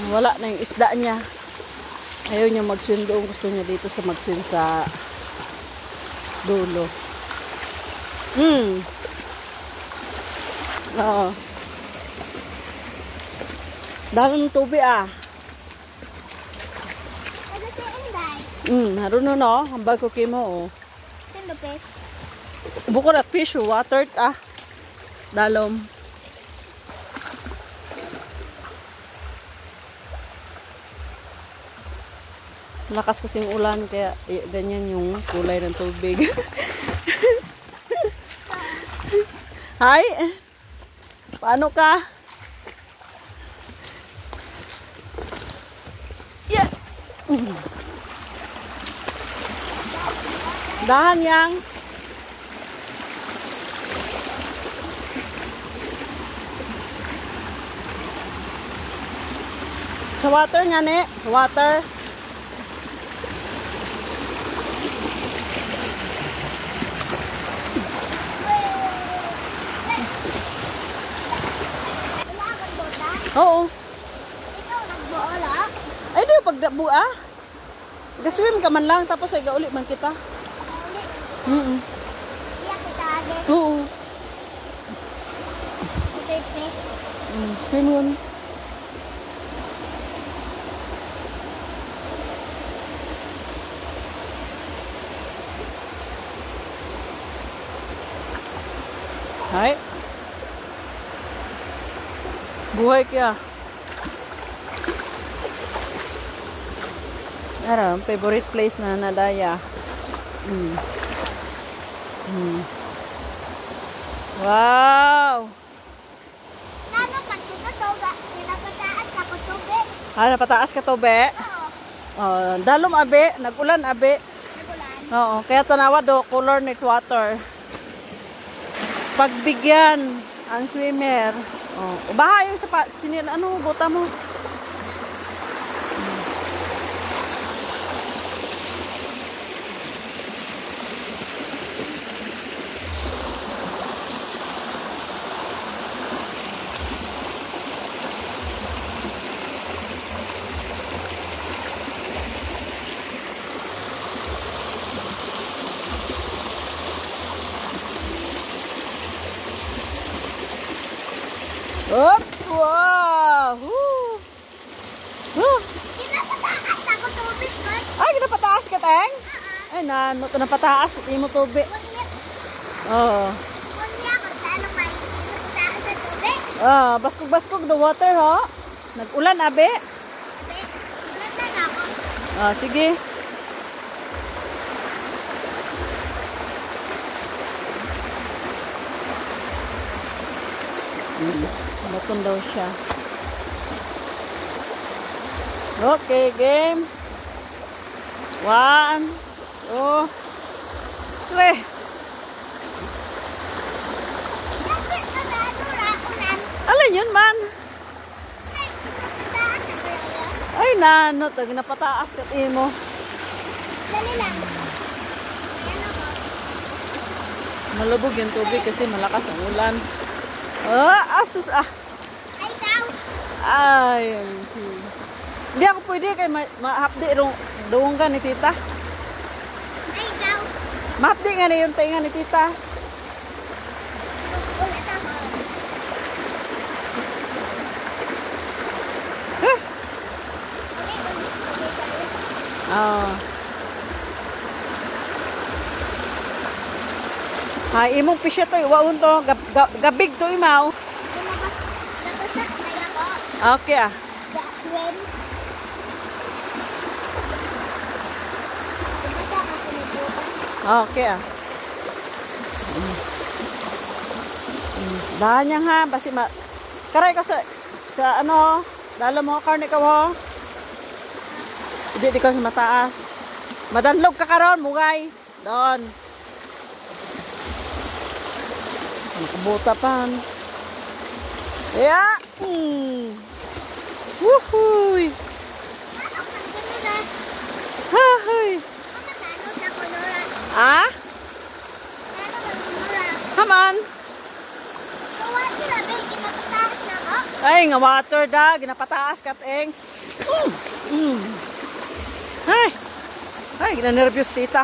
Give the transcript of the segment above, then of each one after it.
Wala na yung isda niya. Ayaw niya mag-swim doon. Gusto niya dito sa mag-swim sa dulo. Oo. Dahil ng tubig ah. Haruno no. Hambal ko kimo oh. Sino fish? Buko na fish water ah. Dalom. Lakas kasi yung ulan kaya ganyan yung kulay ng tubig. Hi! Paano ka? Yeah! Dahan yang. Sa water nga ne. Sa water. Oo. Ikaw nagbuo la? Ay, di yung pagdabu ah. Gaswim ka man lang, tapos ay gauli man kita. Iya kita agad. Oo. Ito yung fish. Swim yun. Hi. Buhay kaya. Ano, favorite place na nadaya. Wow! Lalo pag tututuga, pinapataas ako tubig. Napataas ka to, be? Oo. Dalom, abe. Nag-ulan, abe. Nagulan. Oo, kaya tanawa do, color next water. Pagbigyan ang swimmer. Bahay yung sa sinil, ano, bota mo. Up! Wow! Woo! Woo! Pinapataas ako tubig, girl. Ay, napataas ka, Teng? Ay, napataas. Hindi mo tubig. Oo. Kunya ko saan may pinapataas sa tubig. Baskog-baskog the water, ho? Nag-ulan, abe? Ulan na ako. Sige. Batong daw siya. Okay, game. 1, 2, 3. Bakit na ulan? Alin yun man? Ay, pinapataas ako yun. Ay, napataas ka mo. Dali lang. Ayan ako. Malubog yung tubig kasi malakas ang ulan. Asus ah. Ay, daw. Ay. Hindi ako pwede kay mahapdi doon ka ni tita. Ay, daw. Mahapdi nga na yung tinga ni tita. Ulan ako. Ay, imong pisya to, iwaon to, gabig to imaw. Nabasa na ako. Okay ah. Gawin. Nabasa ako ng buka. Okay ah. Dahan niyang ha, basi karay ka sa ano, dala mo karne ka ho. Hindi di ka sa mataas. Madanlog ka karon, mugay. Doon. Nakabuta pan. Yeah. Woohoo. Ano ka sunod ah? Hahay. Ano ka sunod sa kulura? Ay, nga water da. Ginapataas kateng. Ay. Ay, gina-nervyos tita.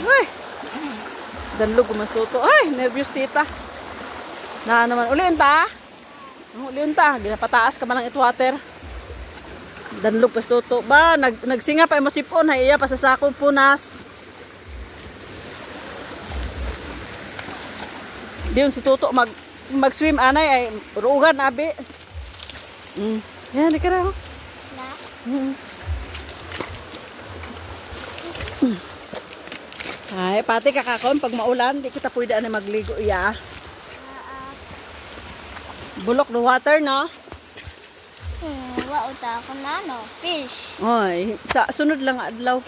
Ay. Danlog kumasuto. Ay, nervyos tita. Na naman. Uliin ta. Uliin ta. Ginapataas ka man lang it water. Danlog kastuto. Ba, nagsinga pa mo sipon. Hay iya pa sa sakong punas. Diyon si Tuto mag-swim anay ay rugan abi. Yan, di ka raw. Ay, pati kakakon pag maulan, di kita pwede anay magligo iya. Bulok no water, no? Wa uta ko na no, fish. Oy, sa sunod lang adlaw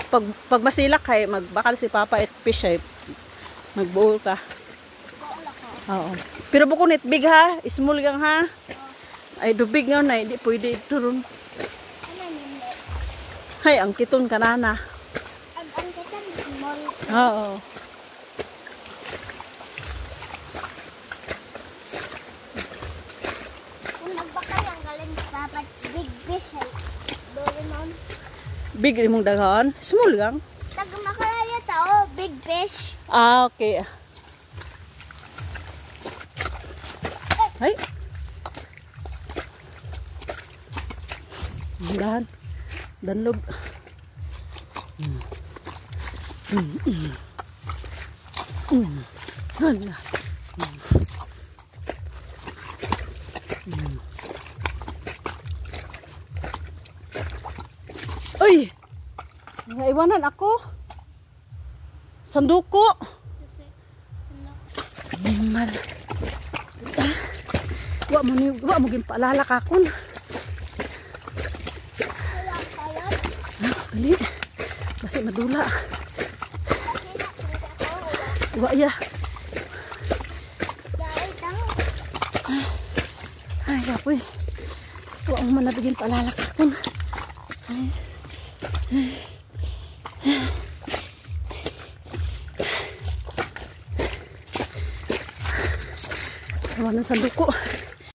pag masilak kay magbakal si Papa at fish ay magbuol ka. Oo. Pero buko nit big ha, small gang ha. Ay do big nga na, di pwede turun. Hay ang kiton kanana. Ang kiton small. Oo. Kung nagbakal ang galing dapat big fish ay Doraemon. Big imong daghon, small gang. Tagmakalaya tao, big fish. Ah, okay. Ay. Dahan. Danlog. Hala. Uy. Naiwanan ako. Sanduko. Mal. Wa mo gin paalala kakon. Dali. Basi madula. Wa ya. Ay, kapoy. Wa mo man nabigin paalala kakon. Ay. Tawanan sanduko.